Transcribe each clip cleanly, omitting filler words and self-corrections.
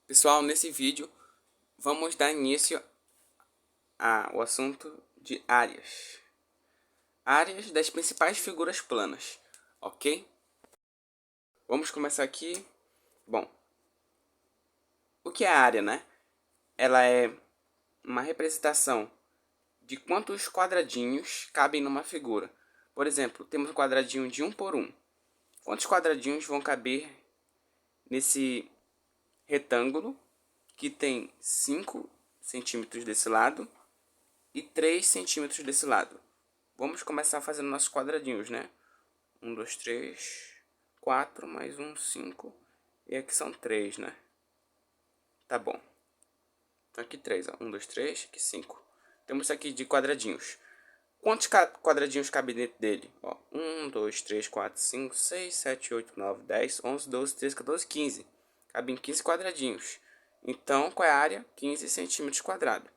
Pessoal, nesse vídeo vamos dar início ao assunto de áreas. Áreas das principais figuras planas, ok? Vamos começar aqui. Bom, o que é a área, né? Ela é uma representação de quantos quadradinhos cabem numa figura. Por exemplo, temos um quadradinho de 1 por 1. Quantos quadradinhos vão caber nesse retângulo que tem 5 centímetros desse lado e 3 centímetros desse lado? Vamos começar fazendo nossos quadradinhos, né? 1, 2, 3, 4, mais um, 5. E aqui são 3, né? Tá bom. Então aqui 3, ó. 1, 2, 3, aqui 5. Temos isso aqui de quadradinhos. Quantos quadradinhos cabem dentro dele? Ó, 1, 2, 3, 4, 5, 6, 7, 8, 9, 10, 11, 12, 13, 14, 15. Cabem 15 quadradinhos. Então, qual é a área? 15 centímetros quadrados.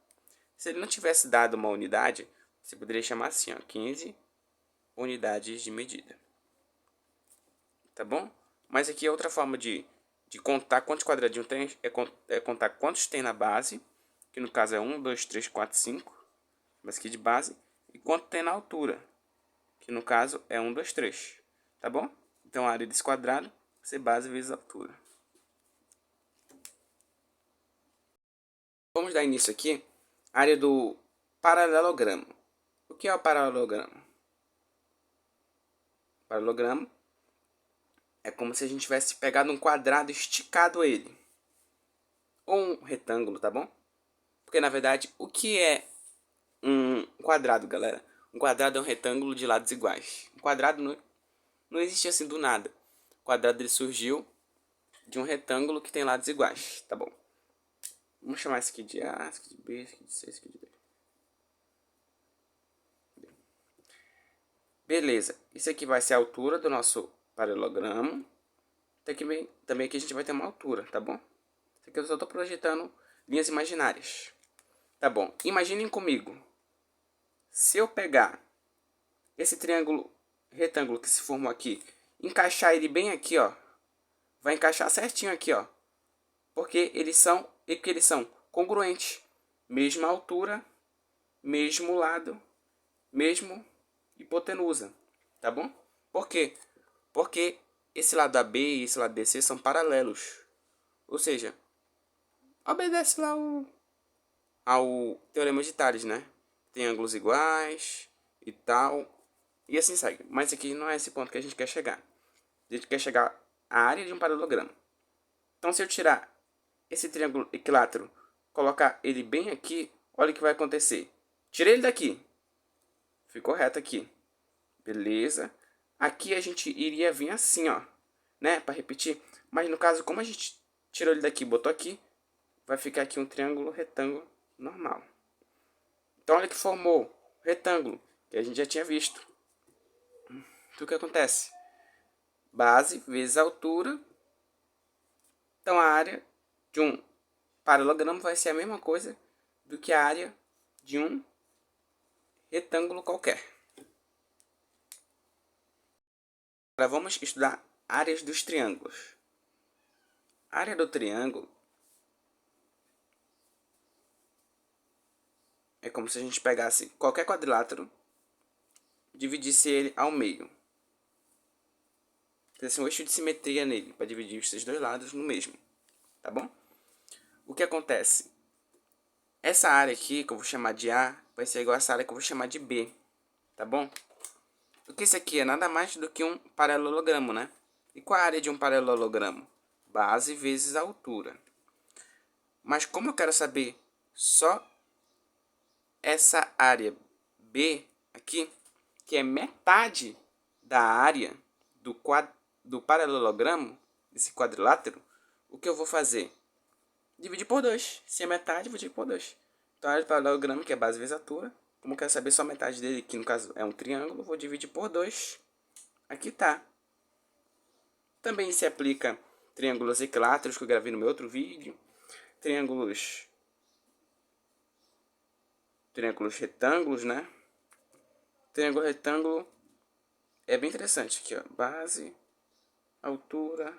Se ele não tivesse dado uma unidade, você poderia chamar assim, ó, 15 unidades de medida. Tá bom? Mas aqui é outra forma de contar quantos quadradinhos tem, é contar quantos tem na base, que no caso é 1, 2, 3, 4, 5, mas aqui de base, e quanto tem na altura, que no caso é 1, 2, 3, tá bom? Então a área desse quadrado vai ser base vezes altura. Vamos dar início aqui à área do paralelogramo. O que é o paralelogramo? Paralelogramo é como se a gente tivesse pegado um quadrado e esticado ele. Ou um retângulo, tá bom? Porque na verdade, o que é um quadrado, galera? Um quadrado é um retângulo de lados iguais. Um quadrado não existe assim do nada. O quadrado ele surgiu de um retângulo que tem lados iguais, tá bom? Vamos chamar isso aqui de A, isso aqui de B, isso aqui de C, isso aqui de D. Beleza, isso aqui vai ser a altura do nosso paralelogramo. Também aqui a gente vai ter uma altura, tá bom? Isso aqui eu só estou projetando linhas imaginárias. Tá bom, imaginem comigo. Se eu pegar esse triângulo retângulo que se formou aqui, encaixar ele bem aqui, ó, vai encaixar certinho aqui, ó, porque eles são congruentes, mesma altura, mesmo lado, mesmo hipotenusa, tá bom? Por quê? Porque esse lado AB e esse lado DC são paralelos, ou seja, obedece lá ao teorema de Tales, né? Tem ângulos iguais e tal. E assim segue. Mas aqui não é esse ponto que a gente quer chegar. A gente quer chegar à área de um paralelogramo. Então, se eu tirar esse triângulo equilátero, colocar ele bem aqui, olha o que vai acontecer. Tirei ele daqui. Ficou reto aqui. Beleza. Aqui a gente iria vir assim, ó. Né? Para repetir. Mas no caso, como a gente tirou ele daqui e botou aqui, vai ficar aqui um triângulo retângulo normal. Então, olha que formou retângulo, que a gente já tinha visto. Então, o que acontece? Base vezes altura. Então, a área de um paralelogramo vai ser a mesma coisa do que a área de um retângulo qualquer. Agora vamos estudar áreas dos triângulos. A área do triângulo é como se a gente pegasse qualquer quadrilátero, dividisse ele ao meio. Fizesse um eixo de simetria nele, para dividir os seus dois lados no mesmo. Tá bom? O que acontece? Essa área aqui, que eu vou chamar de A, vai ser igual a essa área que eu vou chamar de B. Tá bom? Porque isso aqui é nada mais do que um paralelogramo, né? E qual a área de um paralelogramo? Base vezes altura. Mas como eu quero saber só essa área B aqui, que é metade da área do paralelogramo, desse quadrilátero, o que eu vou fazer? Dividir por 2. Se é metade, vou dividir por 2. Então, a área do paralelogramo, que é base vezes altura, como eu quero saber só metade dele, que no caso é um triângulo, vou dividir por 2. Aqui tá. Também se aplica triângulos equiláteros, que eu gravei no meu outro vídeo. Triângulos retângulos, né? Triângulo retângulo é bem interessante aqui, ó. Base, altura,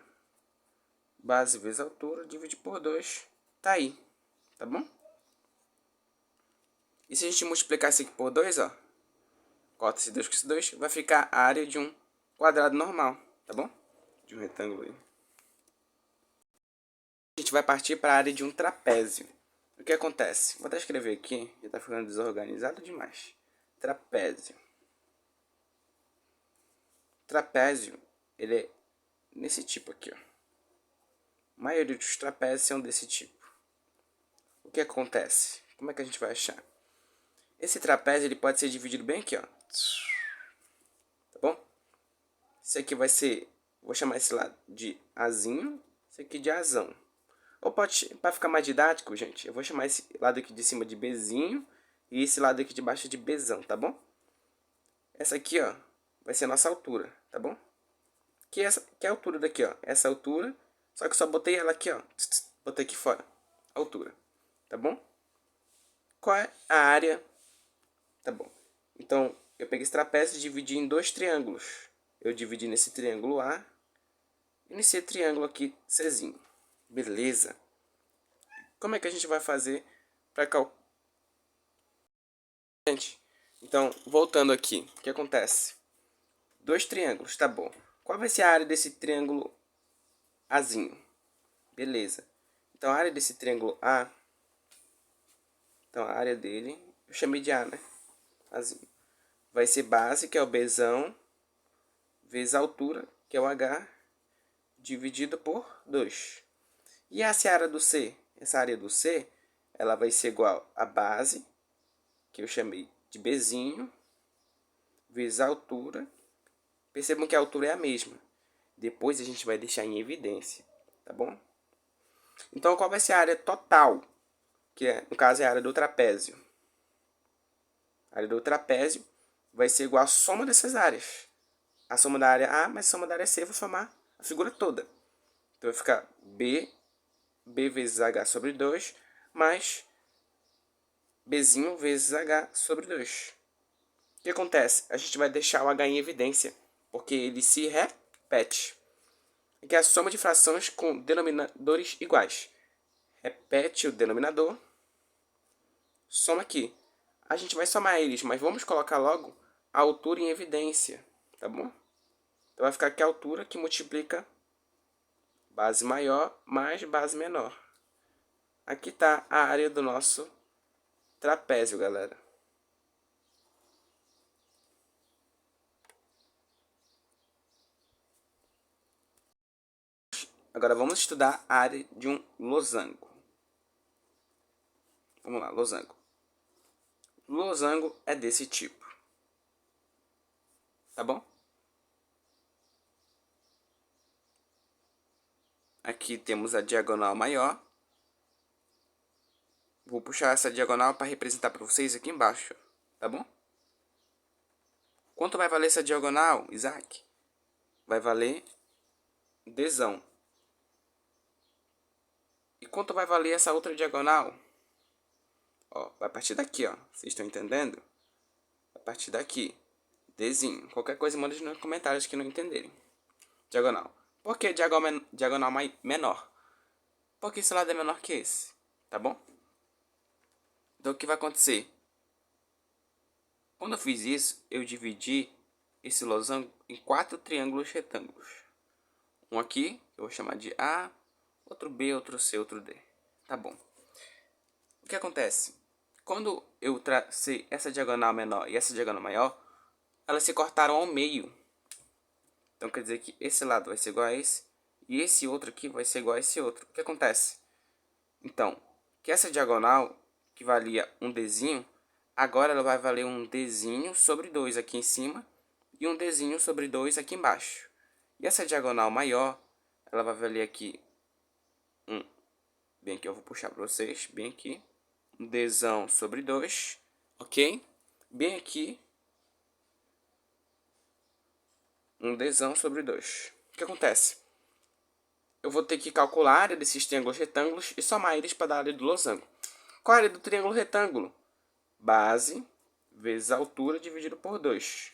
Base vezes altura, dividir por 2, tá aí, tá bom? E se a gente multiplicar isso aqui por 2, ó, corta esse 2 com esse 2, vai ficar a área de um quadrado normal, tá bom? De um retângulo aí. A gente vai partir para a área de um trapézio. O que acontece? Vou até escrever aqui, já está ficando desorganizado demais. Trapézio. Trapézio, ele é nesse tipo aqui, ó. A maioria dos trapézios são desse tipo. O que acontece? Como é que a gente vai achar? Esse trapézio ele pode ser dividido bem aqui, ó. Tá bom? Esse aqui vai ser, vou chamar esse lado de azinho, esse aqui de azão. Ou pode, para ficar mais didático, gente, eu vou chamar esse lado aqui de cima de Bzinho e esse lado aqui de baixo de Bzão, tá bom? Essa aqui, ó, vai ser a nossa altura, tá bom? Que é a altura daqui, ó. Essa altura, só que eu só botei ela aqui, ó. Botei aqui fora. Altura, tá bom? Qual é a área? Tá bom. Então, eu peguei esse trapézio e dividi em dois triângulos. Eu dividi nesse triângulo A e nesse triângulo aqui Czinho. Beleza. Como é que a gente vai fazer para calcular? Gente, então, voltando aqui, o que acontece? Dois triângulos, tá bom. Qual vai ser a área desse triângulo Azinho? Beleza. Então, a área desse triângulo A, então a área dele, eu chamei de A, né? Azinho. Vai ser base, que é o Bzão, vezes a altura, que é o H, dividido por 2. E essa área do C? Essa área do C, ela vai ser igual a base, que eu chamei de Bzinho, vezes a altura. Percebam que a altura é a mesma. Depois a gente vai deixar em evidência, tá bom? Então, qual vai ser a área total? Que é, no caso é a área do trapézio. A área do trapézio vai ser igual à soma dessas áreas. A soma da área A mais a soma da área C vai formar a figura toda. Então vai ficar B vezes H sobre 2, mais Bzinho vezes H sobre 2. O que acontece? A gente vai deixar o H em evidência, porque ele se repete. Que é a soma de frações com denominadores iguais. Repete o denominador, soma aqui. A gente vai somar eles, mas vamos colocar logo a altura em evidência, tá bom? Então vai ficar aqui a altura que multiplica base maior mais base menor. Aqui está a área do nosso trapézio, galera. Agora vamos estudar a área de um losango. Vamos lá, losango. Losango é desse tipo. Tá bom? Aqui temos a diagonal maior. Vou puxar essa diagonal para representar para vocês aqui embaixo. Tá bom? Quanto vai valer essa diagonal, Isaac? Vai valer Dzão. E quanto vai valer essa outra diagonal? Ó, vai partir daqui, ó. Vocês estão entendendo? Vai partir daqui. Dzinho. Qualquer coisa, manda nos comentários que não entenderem. Diagonal. Por que diagonal menor? Porque esse lado é menor que esse. Tá bom? Então, o que vai acontecer? Quando eu fiz isso, eu dividi esse losango em 4 triângulos retângulos. Um aqui, eu vou chamar de A, outro B, outro C, outro D. Tá bom. O que acontece? Quando eu tracei essa diagonal menor e essa diagonal maior, elas se cortaram ao meio. Então quer dizer que esse lado vai ser igual a esse e esse outro aqui vai ser igual a esse outro. O que acontece? Então, que essa diagonal, que valia um Dzinho, agora ela vai valer um Dzinho sobre 2 aqui em cima e um Dzinho sobre 2 aqui embaixo. E essa diagonal maior, ela vai valer aqui bem aqui eu vou puxar para vocês, bem aqui, um Dzão sobre 2, ok? Bem aqui, um Dzão sobre 2. O que acontece? Eu vou ter que calcular a área desses triângulos retângulos e somar eles para dar a área do losango. Qual a área do triângulo retângulo? Base vezes a altura dividido por 2.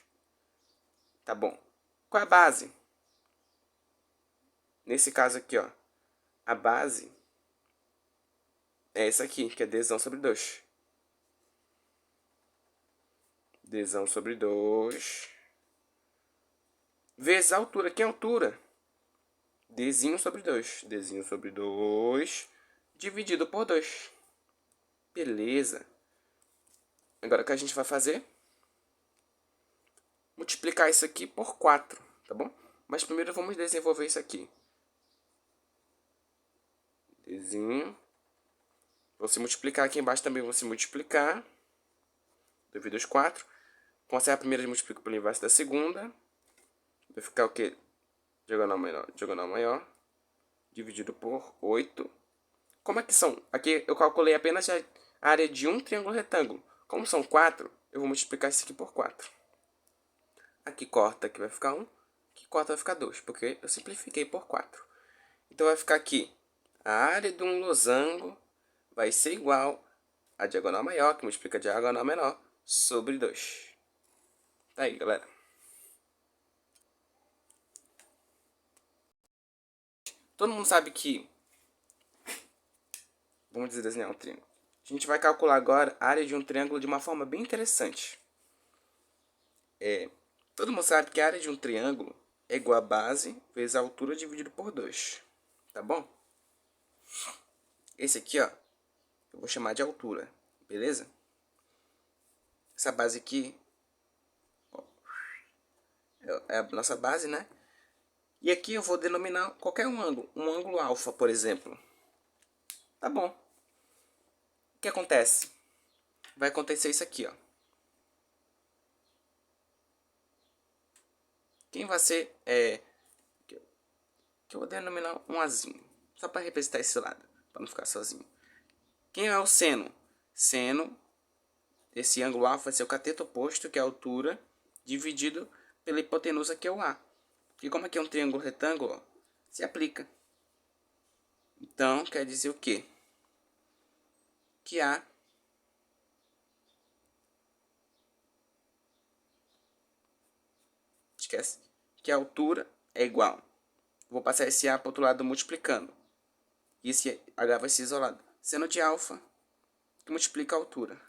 Tá bom. Qual é a base? Nesse caso aqui, ó. a base é essa aqui, que é dzão sobre 2. Dzão sobre 2 vezes a altura. Que é a altura? Dzinho sobre 2. Dzinho sobre 2 dividido por 2. Beleza. Agora o que a gente vai fazer? Multiplicar isso aqui por 4, tá bom? Mas primeiro vamos desenvolver isso aqui. Dzinho. Vou se multiplicar aqui embaixo também, vou se multiplicar. 2 vezes 4. Com essa primeira eu multiplico pelo inverso da segunda. Vai ficar o quê? Diagonal maior. Dividido por 8. Como é que são? Aqui eu calculei apenas a área de um triângulo retângulo. Como são 4, eu vou multiplicar isso aqui por 4. Aqui corta, aqui vai ficar 1. Aqui corta, vai ficar 2, porque eu simplifiquei por 4. Então vai ficar aqui, a área de um losango vai ser igual a diagonal maior, que multiplica a diagonal menor, sobre 2. Tá aí, galera. Todo mundo sabe que, vamos dizer, desenhar um triângulo. A gente vai calcular agora a área de um triângulo de uma forma bem interessante. Todo mundo sabe que a área de um triângulo é igual a base vezes a altura dividido por 2. Tá bom? Esse aqui, ó, eu vou chamar de altura, beleza? Essa base aqui ó, é a nossa base, né? E aqui eu vou denominar qualquer um ângulo alfa, por exemplo. Tá bom. O que acontece? Vai acontecer isso aqui, ó. Quem vai ser, que eu vou denominar um azinho, só para representar esse lado, para não ficar sozinho. Quem é o seno? Seno, esse ângulo alfa vai ser o cateto oposto, que é a altura, dividido pela hipotenusa, que é o A. E como aqui é um triângulo retângulo, ó, se aplica. Então, quer dizer o quê? Que A esquece, que a altura é igual. Vou passar esse A para o outro lado multiplicando. E esse H vai ser isolado. Seno de alfa, que multiplica a altura.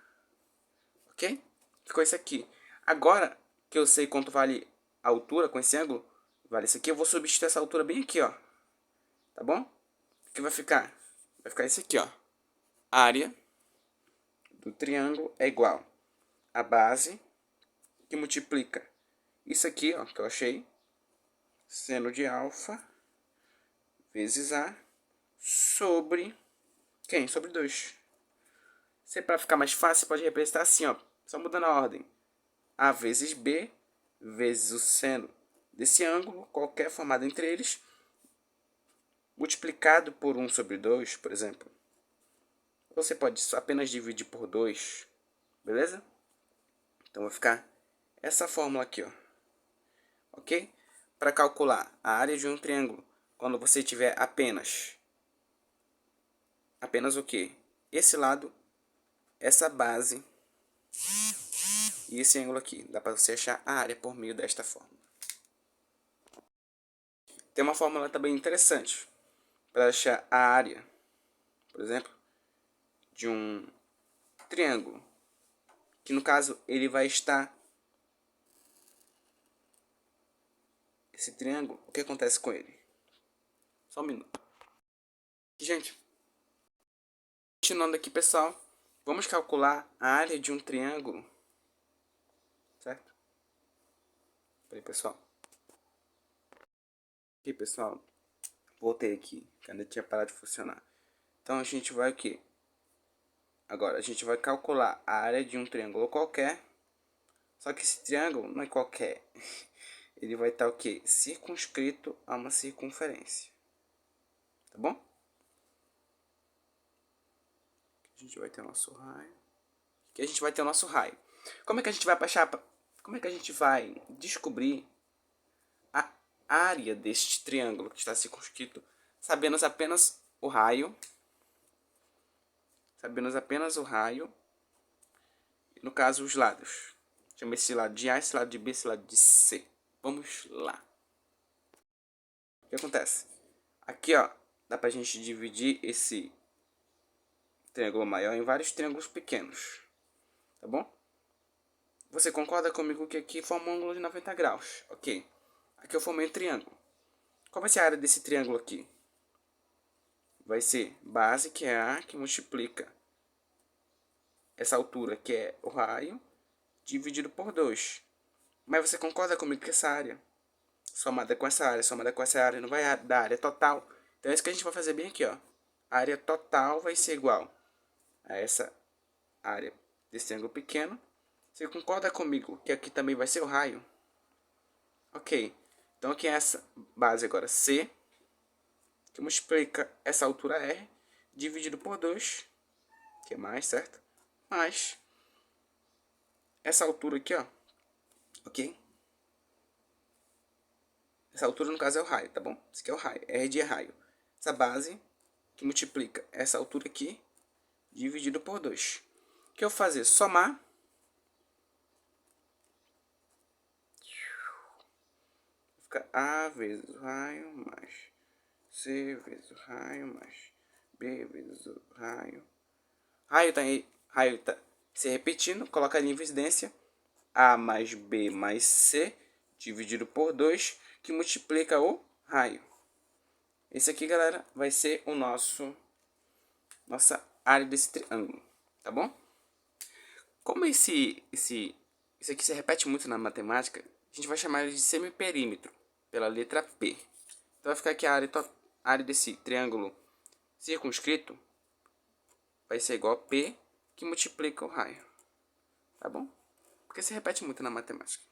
Ok? Ficou isso aqui. Agora que eu sei quanto vale a altura com esse ângulo, vale isso aqui, eu vou substituir essa altura bem aqui, ó. Tá bom? O que vai ficar? Vai ficar isso aqui, ó. A área do triângulo é igual a base que multiplica isso aqui, ó, que eu achei, seno de alfa vezes A sobre quem? Sobre 2. Se para ficar mais fácil, você pode representar assim, ó, só mudando a ordem. A vezes B vezes o seno desse ângulo, qualquer formado entre eles, multiplicado por 1 sobre 2, por exemplo. Você pode apenas dividir por 2, beleza? Então vai ficar essa fórmula aqui, ó. Ok? Para calcular a área de um triângulo, quando você tiver apenas o quê? Esse lado, essa base e esse ângulo aqui. Dá para você achar a área por meio desta fórmula. Tem uma fórmula também interessante para achar a área, por exemplo, de um triângulo, que no caso ele vai estar, esse triângulo, o que acontece com ele? Só um minuto. Gente, continuando aqui, pessoal, vamos calcular a área de um triângulo, certo? Peraí, pessoal. Aqui, pessoal, voltei aqui, que ainda tinha parado de funcionar. Então a gente vai o quê? Agora a gente vai calcular a área de um triângulo qualquer, só que esse triângulo não é qualquer. Ele vai estar o quê? Circunscrito a uma circunferência. Tá bom? A gente vai ter o nosso raio. Aqui a gente vai ter o nosso raio. Como é que a gente vai achar? Como é que a gente vai descobrir a área deste triângulo que está circunscrito, sabendo apenas o raio? Sabendo apenas o raio. No caso, os lados. Chama esse lado de A, esse lado de B, esse lado de C. Vamos lá. O que acontece? Aqui, ó, dá pra gente dividir esse triângulo maior em vários triângulos pequenos, tá bom? Você concorda comigo que aqui forma um ângulo de 90 graus, ok? Aqui eu formei um triângulo. Qual vai ser a área desse triângulo aqui? Vai ser base, que é A, que multiplica essa altura, que é o raio, dividido por 2. Mas você concorda comigo que essa área, somada com essa área, não vai dar área total? Então é isso que a gente vai fazer bem aqui, ó. A área total vai ser igual a essa área desse triângulo pequeno. Você concorda comigo que aqui também vai ser o raio? Ok. Então aqui é essa base agora, C, que multiplica essa altura R, dividido por 2, que é mais, certo? Mais essa altura aqui, ó. Ok? Essa altura, no caso, é o raio, tá bom? Esse aqui é o raio, R de raio. Essa base, que multiplica essa altura aqui, dividido por 2. O que eu vou fazer? Somar. Fica A vezes o raio, mais C vezes o raio, mais B vezes o raio. Raio tá se repetindo, coloca ali em evidência. A mais B mais C, dividido por 2, que multiplica o raio. Esse aqui, galera, vai ser o nossa área desse triângulo, tá bom? Como isso aqui se repete muito na matemática, a gente vai chamar ele de semiperímetro, pela letra P. Então vai ficar aqui a área desse triângulo circunscrito vai ser igual a P, que multiplica o raio, tá bom? Porque se repete muito na matemática.